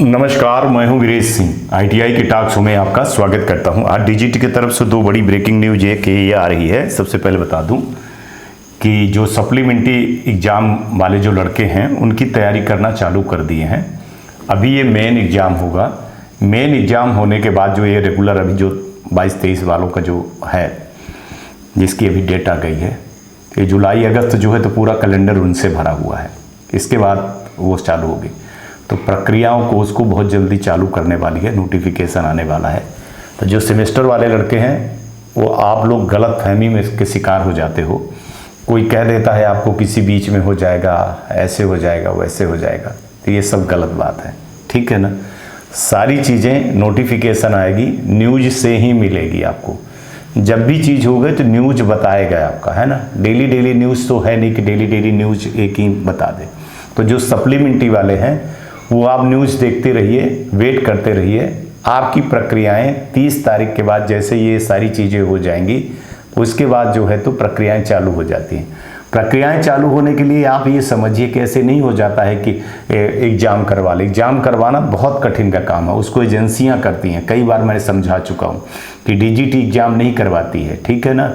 नमस्कार, मैं हूं वीरेश सिंह। आईटीआई के टॉक शो में आपका स्वागत करता हूं। आज डीजीटी की तरफ से दो बड़ी ब्रेकिंग न्यूज ये आ रही है। सबसे पहले बता दूं कि जो सप्लीमेंट्री एग्ज़ाम वाले जो लड़के हैं उनकी तैयारी करना चालू कर दिए हैं। अभी ये मेन एग्ज़ाम होगा। मेन एग्ज़ाम होने के बाद जो ये रेगुलर अभी जो 22-23 वालों का जो है, जिसकी अभी डेट आ गई है, ये जुलाई अगस्त जो है तो पूरा कैलेंडर उनसे भरा हुआ है। इसके बाद वो चालू होगी तो प्रक्रियाओं को उसको बहुत जल्दी चालू करने वाली है, नोटिफिकेशन आने वाला है। तो जो सेमेस्टर वाले लड़के हैं वो आप लोग गलत फहमी में इसके शिकार हो जाते हो। कोई कह देता है आपको किसी बीच में हो जाएगा, ऐसे हो जाएगा, वैसे हो जाएगा, तो ये सब गलत बात है, ठीक है ना। सारी चीज़ें नोटिफिकेशन आएगी, न्यूज से ही मिलेगी आपको। जब भी चीज़ हो गई तो न्यूज बताएगा आपका, है ना। डेली न्यूज़ तो है नहीं कि डेली न्यूज एक ही बता दे। तो जो सप्लीमेंट्री वाले हैं वो आप न्यूज़ देखते रहिए, वेट करते रहिए। आपकी प्रक्रियाएं 30 तारीख के बाद जैसे ये सारी चीज़ें हो जाएंगी, उसके बाद जो है तो प्रक्रियाएं चालू हो जाती हैं। प्रक्रियाएं चालू होने के लिए आप ये समझिए कि ऐसे नहीं हो जाता है कि एग्ज़ाम करवा ले। एग्ज़ाम करवाना बहुत कठिन का काम है, उसको एजेंसियां करती हैं। कई बार मैंने समझा चुका हूँ कि डीजीटी एग्ज़ाम नहीं करवाती है, ठीक है ना।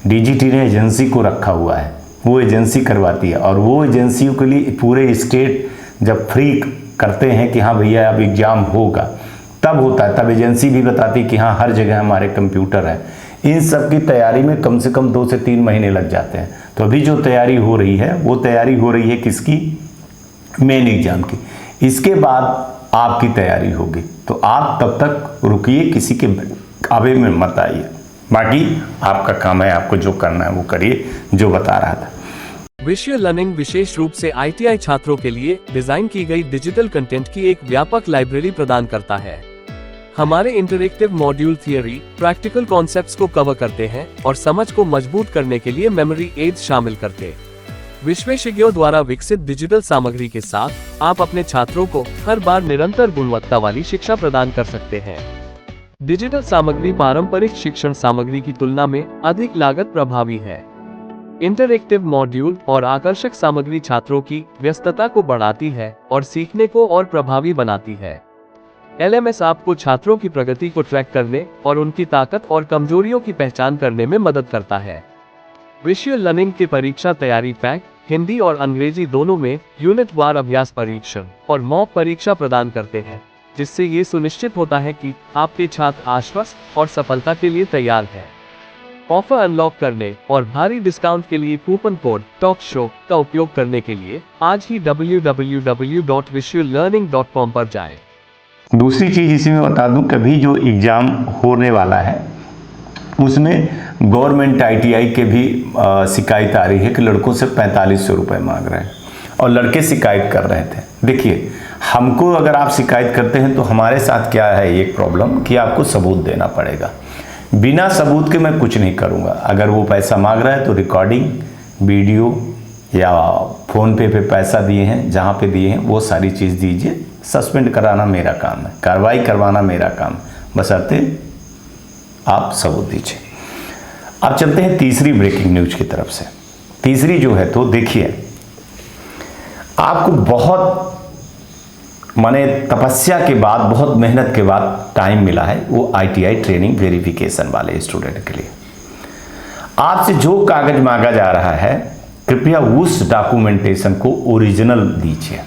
डीजीटी ने एजेंसी को रखा हुआ है, वो एजेंसी करवाती है। और वो एजेंसियों के लिए पूरे स्टेट जब फ्री करते हैं कि हाँ भैया अब एग्ज़ाम होगा, तब होता है। तब एजेंसी भी बताती है कि हाँ हर जगह हमारे कंप्यूटर है। इन सब की तैयारी में कम से कम 2 से 3 महीने लग जाते हैं। तो अभी जो तैयारी हो रही है वो तैयारी हो रही है किसकी? मेन एग्ज़ाम की। इसके बाद आपकी तैयारी होगी, तो आप तब तक रुकिए, किसी के आवे में मत आइए। बाकी आपका काम है, आपको जो करना है वो करिए, जो बता रहा था। विजुअल लर्निंग विशेष रूप से आईटीआई छात्रों के लिए डिजाइन की गई डिजिटल कंटेंट की एक व्यापक लाइब्रेरी प्रदान करता है। हमारे interactive module theory, practical concepts को कवर करते हैं और समझ को मजबूत करने के लिए मेमोरी एड्स शामिल करते। विशेषज्ञों द्वारा विकसित डिजिटल सामग्री के साथ आप अपने छात्रों को हर बार निरंतर गुणवत्ता वाली शिक्षा प्रदान कर सकते हैं। डिजिटल सामग्री पारंपरिक शिक्षण सामग्री की तुलना में अधिक लागत प्रभावी है। इंटरैक्टिव मॉड्यूल और आकर्षक सामग्री छात्रों की व्यस्तता को बढ़ाती है और सीखने को और प्रभावी बनाती है। एलएमएस आपको छात्रों की प्रगति को ट्रैक करने और उनकी ताकत और कमजोरियों की पहचान करने में मदद करता है। विजुअल लर्निंग के परीक्षा तैयारी पैक हिंदी और अंग्रेजी दोनों में यूनिट वार अभ्यास परीक्षण और मॉक परीक्षा प्रदान करते हैं, जिससे ये सुनिश्चित होता है कि आपके छात्र आश्वस्त और सफलता के लिए तैयार हैं। ऑफर अनलॉक करने और भारी डिस्काउंट के लिए कूपन कोड टॉक शो का उपयोग करने के लिए आज ही www.visuallearning.com पर जाएं। दूसरी चीज़ इसी में बता दूं, कभी जो एग्ज़ाम होने वाला है उसमें गवर्नमेंट आईटीआई के भी शिकायत आ रही है कि लड़कों से 4500 रुपये मांग रहे हैं और लड़के शिकायत कर रहे थे। देखिए, हमको अगर आप शिकायत करते हैं तो हमारे साथ क्या है एक प्रॉब्लम कि आपको सबूत देना पड़ेगा। बिना सबूत के मैं कुछ नहीं करूँगा। अगर वो पैसा मांग रहा है तो रिकॉर्डिंग, वीडियो या फ़ोन पे पैसा दिए हैं, जहाँ पे दिए हैं वो सारी चीज़ दीजिए। सस्पेंड कराना मेरा काम है, कार्रवाई करवाना मेरा काम, बशर्ते आप सबूत दीजिए। अब चलते हैं तीसरी ब्रेकिंग न्यूज की तरफ से। तीसरी जो है तो देखिए, आपको बहुत माने तपस्या के बाद, बहुत मेहनत के बाद टाइम मिला है वो आईटीआई ट्रेनिंग वेरिफिकेशन वाले स्टूडेंट के लिए। आपसे जो कागज मांगा जा रहा है, कृपया उस डॉक्यूमेंटेशन को ओरिजिनल दीजिए।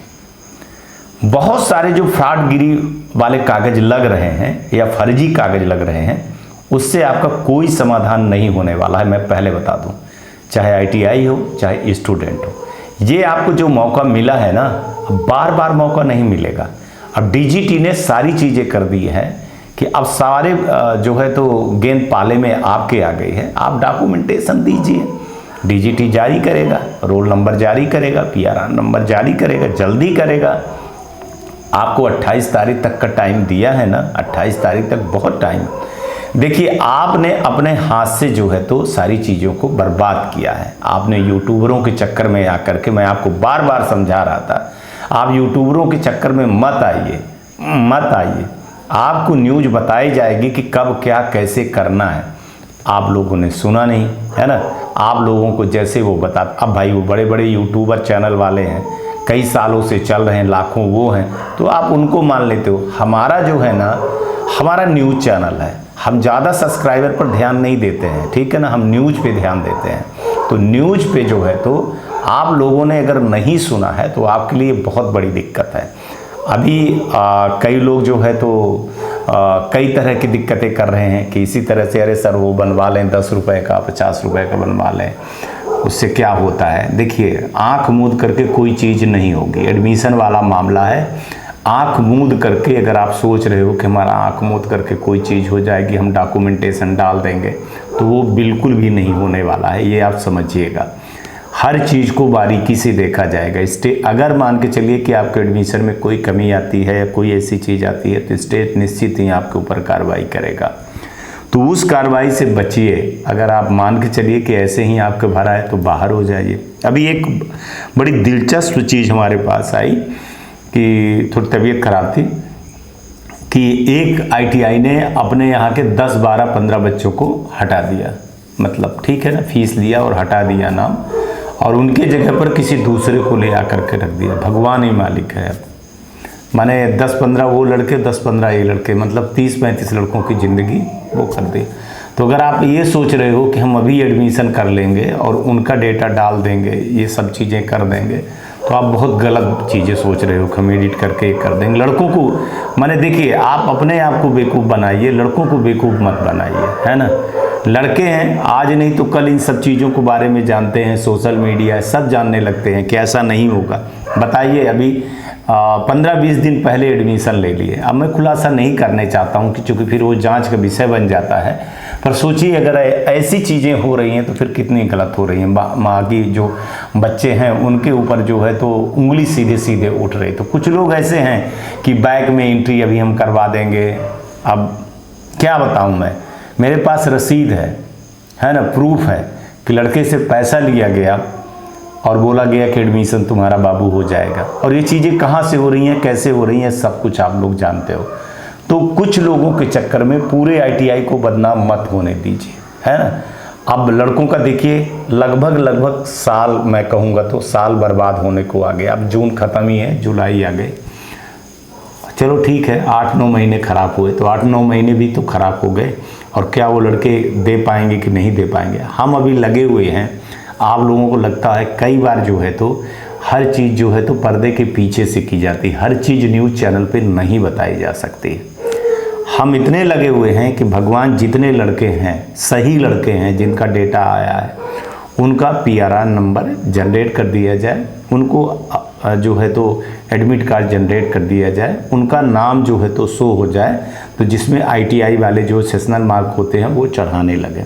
बहुत सारे जो फ्रॉडगिरी वाले कागज लग रहे हैं या फर्जी कागज लग रहे हैं, उससे आपका कोई समाधान नहीं होने वाला है, मैं पहले बता दूं। चाहे आईटीआई हो, चाहे स्टूडेंट हो, ये आपको जो मौका मिला है ना, बार बार मौका नहीं मिलेगा। अब डीजीटी ने सारी चीज़ें कर दी है कि अब सारे जो है तो गेंद पाले में आपके आ गई है। आप डॉक्यूमेंटेशन दीजिए, डीजीटी जारी करेगा, रोल नंबर जारी करेगा, पीआरआर नंबर जारी करेगा, जल्दी करेगा। आपको 28 तारीख तक का टाइम दिया है ना, 28 तारीख तक बहुत टाइम। देखिए, आपने अपने हाथ से जो है तो सारी चीज़ों को बर्बाद किया है। आपने यूट्यूबरों के चक्कर में आकर के, मैं आपको बार बार समझा रहा था, आप यूट्यूबरों के चक्कर में मत आइए, मत आइए। आपको न्यूज़ बताई जाएगी कि कब क्या कैसे करना है। आप लोगों ने सुना नहीं, है ना। आप लोगों को जैसे वो बता, अब भाई वो बड़े बड़े यूट्यूबर चैनल वाले हैं, कई सालों से चल रहे हैं, लाखों वो हैं, तो आप उनको मान लेते हो। हमारा जो है ना, हमारा न्यूज़ चैनल है, हम ज़्यादा सब्सक्राइबर पर ध्यान नहीं देते हैं, ठीक है ना, हम न्यूज़ पे ध्यान देते हैं। तो न्यूज़ पे जो है तो आप लोगों ने अगर नहीं सुना है तो आपके लिए बहुत बड़ी दिक्कत है। अभी कई लोग जो है तो कई तरह की दिक्कतें कर रहे हैं कि इसी तरह से, अरे सर वो बनवा लें 10 रुपये का, 50 रुपये का बनवा लें, उससे क्या होता है। देखिए, आंख मूंद करके कोई चीज़ नहीं होगी। एडमिशन वाला मामला है, आंख मूंद करके अगर आप सोच रहे हो कि हमारा आंख मूंद करके कोई चीज़ हो जाएगी, हम डॉक्यूमेंटेशन डाल देंगे, तो वो बिल्कुल भी नहीं होने वाला है, ये आप समझिएगा। हर चीज़ को बारीकी से देखा जाएगा। अगर मान के चलिए कि आपके एडमिशन में कोई कमी आती है या कोई ऐसी चीज़ आती है तो स्टेट निश्चित ही आपके ऊपर कार्रवाई करेगा, तो उस कार्रवाई से बचिए। अगर आप मान के चलिए कि ऐसे ही आपके भरा है तो बाहर हो जाइए। अभी एक बड़ी दिलचस्प चीज़ हमारे पास आई कि थोड़ी तबीयत खराब थी कि एक ITI ने अपने यहाँ के 10, 12, 15 बच्चों को हटा दिया। मतलब ठीक है ना, फीस लिया और हटा दिया नाम, और उनके जगह पर किसी दूसरे को ले आकर के रख दिया। भगवान ही मालिक है। माने 10-15 वो लड़के, 10-15 ये लड़के, मतलब 30-35 लड़कों की ज़िंदगी वो कर दी। तो अगर आप ये सोच रहे हो कि हम अभी एडमिशन कर लेंगे और उनका डेटा डाल देंगे, ये सब चीज़ें कर देंगे, तो आप बहुत गलत चीज़ें सोच रहे हो कि हम एडिट करके कर देंगे। लड़कों को माने देखिए, आप अपने आप को बेवकूफ़ बनाइए, लड़कों को बेवकूफ़ मत बनाइए, है ना। लड़के हैं, आज नहीं तो कल इन सब चीज़ों के बारे में जानते हैं, सोशल मीडिया सब जानने लगते हैं कि ऐसा नहीं होगा। बताइए, अभी 15-20 दिन पहले एडमिशन ले लिए। अब मैं खुलासा नहीं करने चाहता हूं कि चूँकि फिर वो जांच का विषय बन जाता है, पर सोचिए अगर ऐसी चीज़ें हो रही हैं तो फिर कितनी गलत हो रही हैं। माँ की जो बच्चे हैं उनके ऊपर जो है तो उंगली सीधे सीधे उठ रही। तो कुछ लोग ऐसे हैं कि बैग में एंट्री अभी हम करवा देंगे। अब क्या बताऊँ मैं, मेरे पास रसीद है ना, प्रूफ है कि लड़के से पैसा लिया गया और बोला गया कि एडमिशन तुम्हारा बाबू हो जाएगा। और ये चीज़ें कहाँ से हो रही हैं, कैसे हो रही हैं, सब कुछ आप लोग जानते हो। तो कुछ लोगों के चक्कर में पूरे ITI को बदनाम मत होने दीजिए, है ना। अब लड़कों का देखिए, लगभग साल, मैं कहूँगा तो साल बर्बाद होने को आ गया। अब जून ख़त्म ही है, जुलाई आ गए, चलो ठीक है, 8-9 महीने ख़राब हुए, तो 8-9 महीने भी तो ख़राब हो गए। और क्या वो लड़के दे पाएंगे कि नहीं दे पाएंगे। हम अभी लगे हुए हैं। आप लोगों को लगता है कई बार जो है तो हर चीज़ जो है तो पर्दे के पीछे से की जाती, हर चीज़ न्यूज़ चैनल पे नहीं बताई जा सकती। हम इतने लगे हुए हैं कि भगवान जितने लड़के हैं, सही लड़के हैं जिनका डेटा आया है, उनका PRR नंबर जनरेट कर दिया जाए, उनको जो है तो एडमिट कार्ड जनरेट कर दिया जाए, उनका नाम जो है तो शो हो जाए, तो जिसमें ITI वाले जो सेशनल मार्क होते हैं वो चढ़ाने लगे।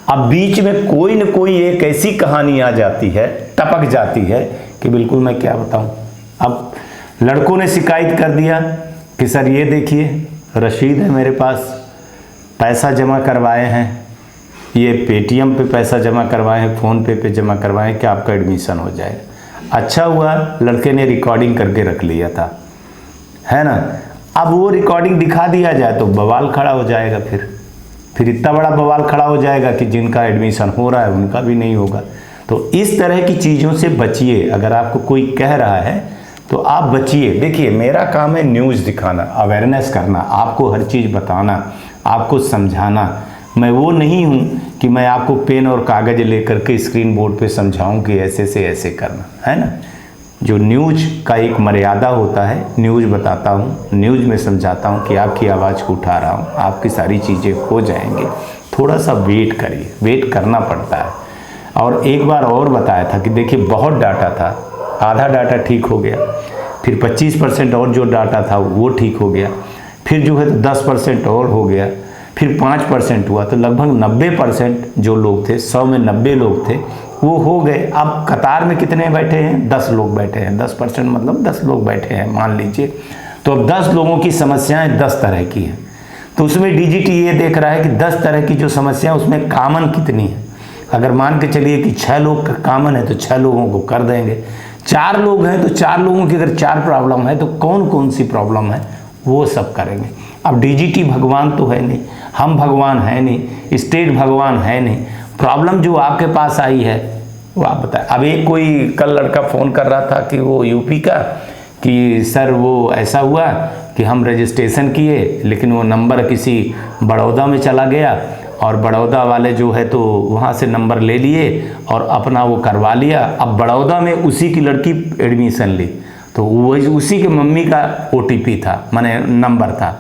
अब बीच में कोई न कोई एक ऐसी कहानी आ जाती है, टपक जाती है कि बिल्कुल मैं क्या बताऊं। अब लड़कों ने शिकायत कर दिया कि सर ये देखिए रसीद है मेरे पास, पैसा जमा करवाए हैं, ये पेटीएम पे पैसा जमा करवाए हैं, फ़ोन पे जमा करवाए हैं कि आपका एडमिशन हो जाएगा। अच्छा हुआ लड़के ने रिकॉर्डिंग करके रख लिया था, है ना। अब वो रिकॉर्डिंग दिखा दिया जाए तो बवाल खड़ा हो जाएगा, फिर इतना बड़ा बवाल खड़ा हो जाएगा कि जिनका एडमिशन हो रहा है उनका भी नहीं होगा। तो इस तरह की चीज़ों से बचिए। अगर आपको कोई कह रहा है तो आप बचिए। देखिए, मेरा काम है न्यूज़ दिखाना, अवेयरनेस करना, आपको हर चीज़ बताना, आपको समझाना। मैं वो नहीं हूँ कि मैं आपको पेन और कागज़ लेकर के स्क्रीन बोर्ड पे समझाऊं कि ऐसे से ऐसे करना, है ना। जो न्यूज़ का एक मर्यादा होता है, न्यूज़ बताता हूँ, न्यूज़ में समझाता हूँ कि आपकी आवाज़ को उठा रहा हूँ, आपकी सारी चीज़ें हो जाएंगी। थोड़ा सा वेट करिए, वेट करना पड़ता है। और एक बार और बताया था कि देखिए बहुत डाटा था, आधा डाटा ठीक हो गया, फिर 25% और जो डाटा था वो ठीक हो गया, फिर जो है तो 10% और हो गया, फिर 5% हुआ, तो लगभग 90% जो लोग थे, 100 में 90 लोग थे, वो हो गए। अब कतार में कितने बैठे हैं? 10 लोग बैठे हैं। 10% मतलब 10 लोग बैठे हैं मान लीजिए। तो अब 10 लोगों की समस्याएं 10 तरह की हैं। तो उसमें DGT ये देख रहा है कि 10 तरह की जो समस्या उसमें कामन कितनी है। अगर मान के चलिए कि 6 लोग का कामन है तो 6 लोगों को कर देंगे। 4 लोग हैं तो 4 लोगों की अगर 4 प्रॉब्लम है तो कौन कौन सी प्रॉब्लम है वो सब करेंगे। अब DGT भगवान तो है नहीं, हम भगवान है नहीं, स्टेट भगवान है नहीं। प्रॉब्लम जो आपके पास आई है वो आप बताएं। अब एक कोई कल लड़का फ़ोन कर रहा था कि वो यूपी का, कि सर वो ऐसा हुआ कि हम रजिस्ट्रेशन किए लेकिन वो नंबर किसी बड़ौदा में चला गया और बड़ौदा वाले जो है तो वहाँ से नंबर ले लिए और अपना वो करवा लिया। अब बड़ौदा में उसी की लड़की एडमिशन ली तो वही उसी के मम्मी का OTP था, माने नंबर था।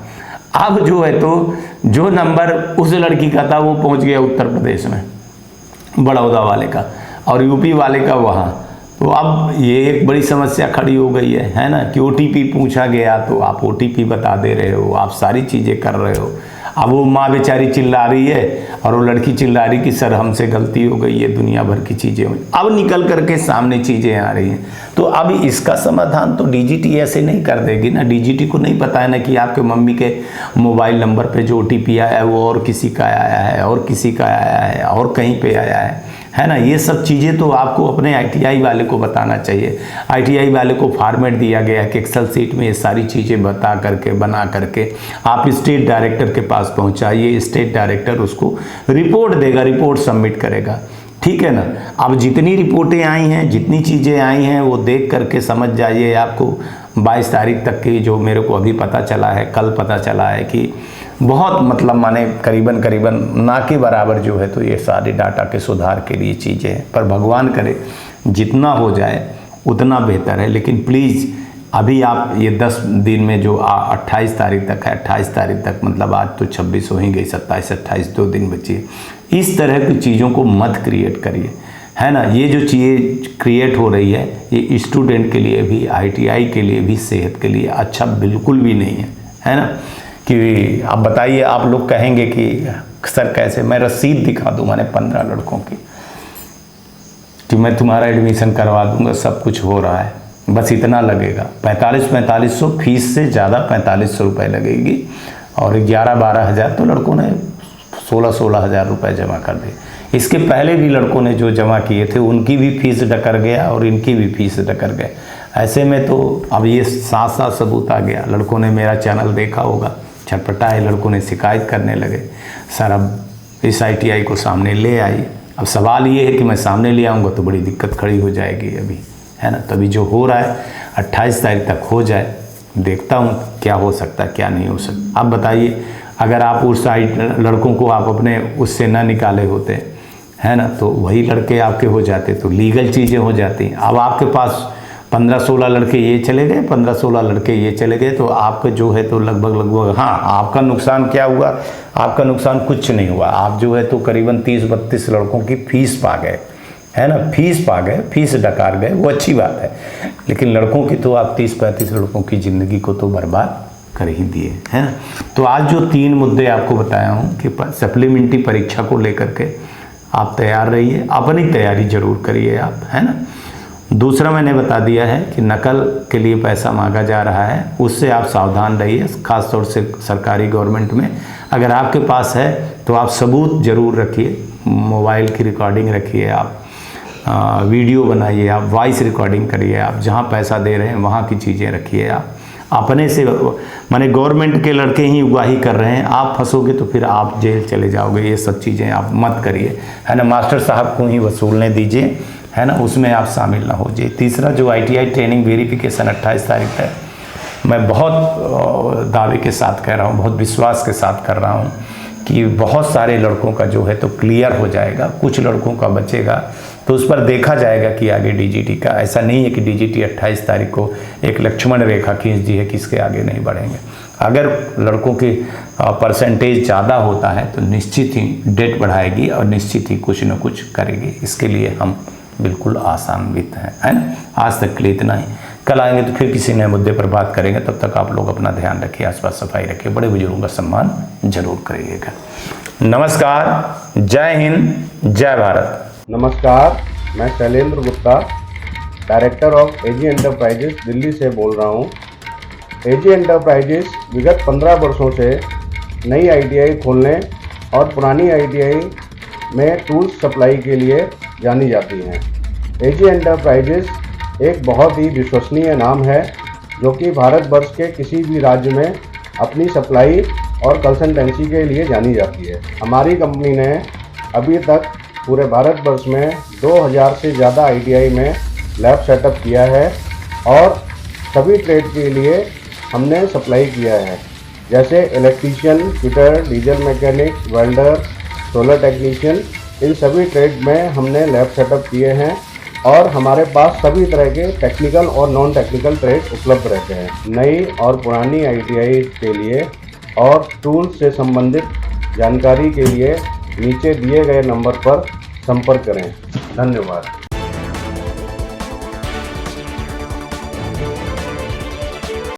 अब जो है तो जो नंबर उस लड़की का था वो पहुँच गया उत्तर प्रदेश में, बड़ौदा वाले का, और यूपी वाले का वहाँ। तो अब ये एक बड़ी समस्या खड़ी हो गई है ना, कि OTP पूछा गया तो आप OTP बता दे रहे हो, आप सारी चीज़ें कर रहे हो। अब वो माँ बेचारी चिल्ला रही है और वो लड़की चिल्ला रही कि सर हमसे गलती हो गई है, दुनिया भर की चीज़ें हुई। अब निकल करके सामने चीज़ें आ रही हैं। तो अब इसका समाधान तो DGT ऐसे नहीं कर देगी ना। DGT को नहीं पता है ना कि आपके मम्मी के मोबाइल नंबर पे जो OTP आया है वो और किसी का आया है और किसी का आया है और कहीं पे आया है ना। ये सब चीज़ें तो आपको अपने ITI वाले को बताना चाहिए। ITI वाले को फॉर्मेट दिया गया है कि एक्सेल सीट में ये सारी चीज़ें बता करके बना करके आप स्टेट डायरेक्टर के पास पहुंचाइए। स्टेट डायरेक्टर उसको रिपोर्ट देगा, रिपोर्ट सबमिट करेगा, ठीक है ना। अब जितनी रिपोर्टें आई हैं, जितनी चीज़ें आई हैं वो देख करके समझ जाइए। आपको 22 तारीख तक की जो मेरे को अभी पता चला है, कल पता चला है कि बहुत मतलब माने करीबन ना के बराबर जो है तो ये सारे डाटा के सुधार के लिए चीज़ें हैं। पर भगवान करे जितना हो जाए उतना बेहतर है। लेकिन प्लीज़ अभी आप ये 10 दिन में जो 28 तारीख तक है, 28 तारीख तक मतलब आज तो 26 हो ही गई, 27 28 2 दिन बची है। इस तरह की चीज़ों को मत क्रिएट करिए, है ना। ये जो चीज़ें क्रिएट हो रही है ये स्टूडेंट के लिए भी, ITI के लिए भी, सेहत के लिए अच्छा बिल्कुल भी नहीं है ना। कि आप बताइए, आप लोग कहेंगे कि सर कैसे मैं रसीद दिखा दूँ मैंने 15 लड़कों की कि मैं तुम्हारा एडमिशन करवा दूंगा, सब कुछ हो रहा है, बस इतना लगेगा। 4500 फीस से ज़्यादा 4500 रुपये लगेगी और 11-12 हज़ार तो लड़कों ने 16-16 हज़ार रुपये जमा कर दिए। इसके पहले भी लड़कों ने जो जमा किए थे उनकी भी फीस डकर गया और इनकी भी फीस डकर गए। ऐसे में तो अब ये साथ सबूत आ गया। लड़कों ने मेरा चैनल देखा होगा, छटपटाए, लड़कों ने शिकायत करने लगे, सर अब इस ITI को सामने ले आइए। अब सवाल ये है कि मैं सामने ले आऊँगा तो बड़ी दिक्कत खड़ी हो जाएगी अभी, है ना। तभी जो हो रहा है 28 तारीख तक हो जाए, देखता हूँ क्या हो सकता है क्या नहीं हो सकता। अब बताइए, अगर आप उस लड़कों को आप अपने उससे ना निकाले होते, है ना, तो वही लड़के आपके हो जाते, तो लीगल चीज़ें हो जाती। अब आपके पास 15-16 लड़के ये चले गए, 15-16 लड़के ये चले गए, तो आपका जो है तो लगभग हाँ, आपका नुकसान क्या हुआ? आपका नुकसान कुछ नहीं हुआ। आप जो है तो करीबन 30-32 लड़कों की फीस पा गए, है ना, फीस पा गए, फीस डकार गए, वो अच्छी बात है। लेकिन लड़कों की तो आप 30-35 लड़कों की ज़िंदगी को तो बर्बाद कर ही दिए, है ना। तो आज जो 3 मुद्दे आपको बताया हूँ कि सप्लीमेंट्री परीक्षा को लेकर के आप तैयार रहिए, अपनी तैयारी जरूर करिए आप, है ना। दूसरा मैंने बता दिया है कि नकल के लिए पैसा मांगा जा रहा है, उससे आप सावधान रहिए। ख़ास तौर से सरकारी गवर्नमेंट में अगर आपके पास है तो आप सबूत ज़रूर रखिए, मोबाइल की रिकॉर्डिंग रखिए, आप वीडियो बनाइए, आप वॉइस रिकॉर्डिंग करिए, आप जहाँ पैसा दे रहे हैं वहाँ की चीज़ें रखिए। आप अपने से माने गवर्नमेंट के लड़के ही उगाही कर रहे हैं, आप फंसोगे तो फिर आप जेल चले जाओगे। ये सब चीज़ें आप मत करिए, है ना। मास्टर साहब को ही वसूलने दीजिए, है ना, उसमें आप शामिल ना हो जाइए। तीसरा जो ITI ट्रेनिंग वेरिफिकेशन 28 तारीख है, मैं बहुत दावे के साथ कह रहा हूँ, बहुत विश्वास के साथ कर रहा हूँ कि बहुत सारे लड़कों का जो है तो क्लियर हो जाएगा, कुछ लड़कों का बचेगा तो उस पर देखा जाएगा कि आगे DGT का। ऐसा नहीं है कि DGT 28 तारीख को एक लक्ष्मण रेखा खींच दी है कि इसके आगे नहीं बढ़ेंगे। अगर लड़कों की परसेंटेज ज़्यादा होता है तो निश्चित ही डेट बढ़ाएगी और निश्चित ही कुछ न कुछ करेगी। इसके लिए हम बिल्कुल आशान्वित हैं, है ना। आज तक के लिए इतना ही, कल आएंगे तो फिर किसी नए मुद्दे पर बात करेंगे। तब तक आप लोग अपना ध्यान रखिए, आसपास सफाई रखिए, बड़े बुजुर्गों का सम्मान जरूर करिएगा। नमस्कार, जय हिंद, जय भारत। नमस्कार, मैं Shailendra Gupta, director of AG enterprises Delhi से बोल रहा हूँ। AG एंटरप्राइजेस विगत 15 वर्षों से नई ITI खोलने और पुरानी ITI में टूल्स सप्लाई के लिए जानी जाती हैं। AG एंटरप्राइजेस एक बहुत ही विश्वसनीय नाम है जो कि भारतवर्ष के किसी भी राज्य में अपनी सप्लाई और कंसल्टेंसी के लिए जानी जाती है। हमारी कंपनी ने अभी तक पूरे भारतवर्ष में 2000 से ज़्यादा ITI में लैब सेटअप किया है और सभी ट्रेड के लिए हमने सप्लाई किया है, जैसे electrician, fitter, diesel mechanic, welder, solar technician, इन सभी ट्रेड में हमने लैब सेटअप किए हैं और हमारे पास सभी तरह के टेक्निकल और नॉन टेक्निकल ट्रेड उपलब्ध रहते हैं। नई और पुरानी ITI के लिए और टूल्स से संबंधित जानकारी के लिए नीचे दिए गए नंबर पर संपर्क करें। धन्यवाद।